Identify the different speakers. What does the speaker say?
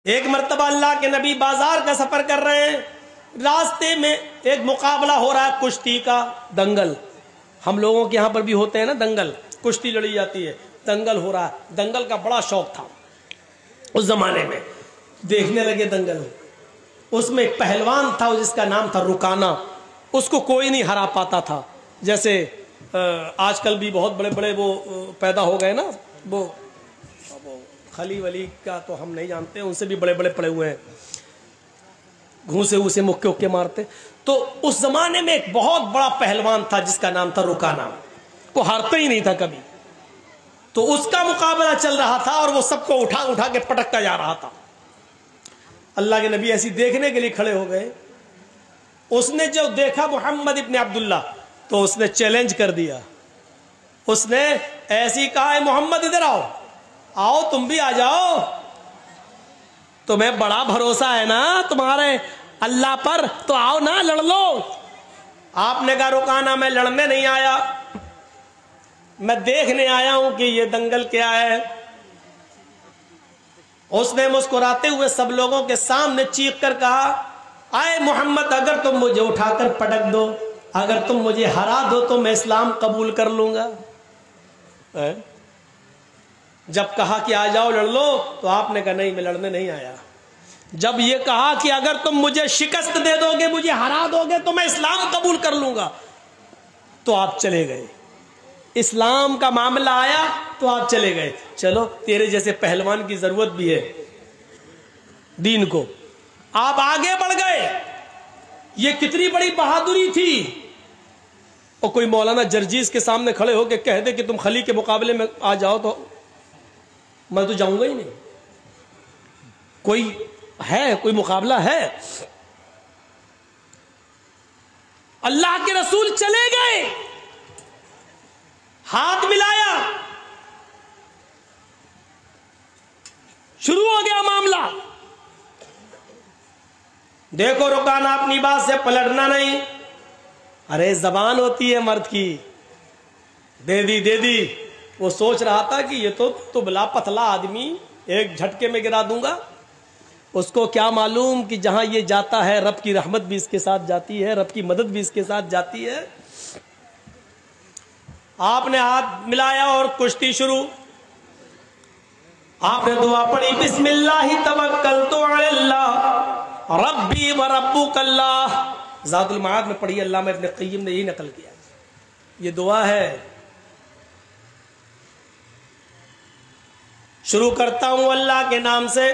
Speaker 1: एक मर्तबा अल्लाह के नबी बाजार का सफर कर रहे हैं, रास्ते में एक मुकाबला हो रहा है कुश्ती का, दंगल। हम लोगों के यहाँ पर भी होते हैं ना दंगल, कुश्ती लड़ी जाती है, दंगल हो रहा है। दंगल का बड़ा शौक था उस जमाने में, देखने लगे दंगल। उसमें एक पहलवान था जिसका नाम था रुकाना, उसको कोई नहीं हरा पाता था। जैसे आजकल भी बहुत बड़े बड़े वो पैदा हो गए ना, वो खली वली का तो हम नहीं जानते, उनसे भी बड़े बड़े पड़े हुए हैं, घूसे उसे मुक्के उक्के मारते। तो उस जमाने में एक बहुत बड़ा पहलवान था जिसका नाम था रुकाना, वो हारता ही नहीं था कभी। तो उसका मुकाबला चल रहा था और वो सबको उठा उठा के पटकता जा रहा था। अल्लाह के नबी ऐसी देखने के लिए खड़े हो गए। उसने जो देखा मोहम्मद इब्ने अब्दुल्ला, तो उसने चैलेंज कर दिया। उसने ऐसी कहा है, मोहम्मद इधर आओ, आओ तुम भी आ जाओ, तुम्हें बड़ा भरोसा है ना तुम्हारे अल्लाह पर, तो आओ ना लड़ लो। आपने कहा रुकाना मैं लड़ने नहीं आया, मैं देखने आया हूं कि ये दंगल क्या है। उसने मुस्कुराते हुए सब लोगों के सामने चीख कर कहा, आए मोहम्मद, अगर तुम मुझे उठाकर पटक दो, अगर तुम मुझे हरा दो तो मैं इस्लाम कबूल कर लूंगा। जब कहा कि आ जाओ लड़ लो, तो आपने कहा नहीं, मैं लड़ने नहीं आया। जब ये कहा कि अगर तुम मुझे शिकस्त दे दोगे, मुझे हरा दोगे, तो मैं इस्लाम कबूल कर लूंगा, तो आप चले गए। इस्लाम का मामला आया तो आप चले गए। चलो, तेरे जैसे पहलवान की जरूरत भी है दीन को। आप आगे बढ़ गए। ये कितनी बड़ी बहादुरी थी। और कोई मौलाना जर्जीस के सामने खड़े होकर कह दे कि तुम खली के मुकाबले में आ जाओ, तो मैं तो जाऊंगा ही नहीं। कोई है, कोई मुकाबला है? अल्लाह के रसूल चले गए, हाथ मिलाया, शुरू हो गया मामला। देखो रुकाना, अपनी बात से पलटना नहीं। अरे जबान होती है मर्द की, दे दी दे दी। वो सोच रहा था कि ये तो तुबला पतला आदमी, एक झटके में गिरा दूंगा। उसको क्या मालूम कि जहां ये जाता है रब की रहमत भी इसके साथ जाती है, रब की मदद भी इसके साथ जाती है। आपने हाथ मिलाया और कुश्ती शुरू। आपने दुआ पढ़ी, बिस्मिल्लाहि तवक्कलतु अलल्लाह रब्बी व रब्बुकल्लाह। ज़ादुल माद में पढ़ी, अल्लामा इब्ने क़य्यिम ने यही नकल किया। ये दुआ है। शुरू करता हूं अल्लाह के नाम से।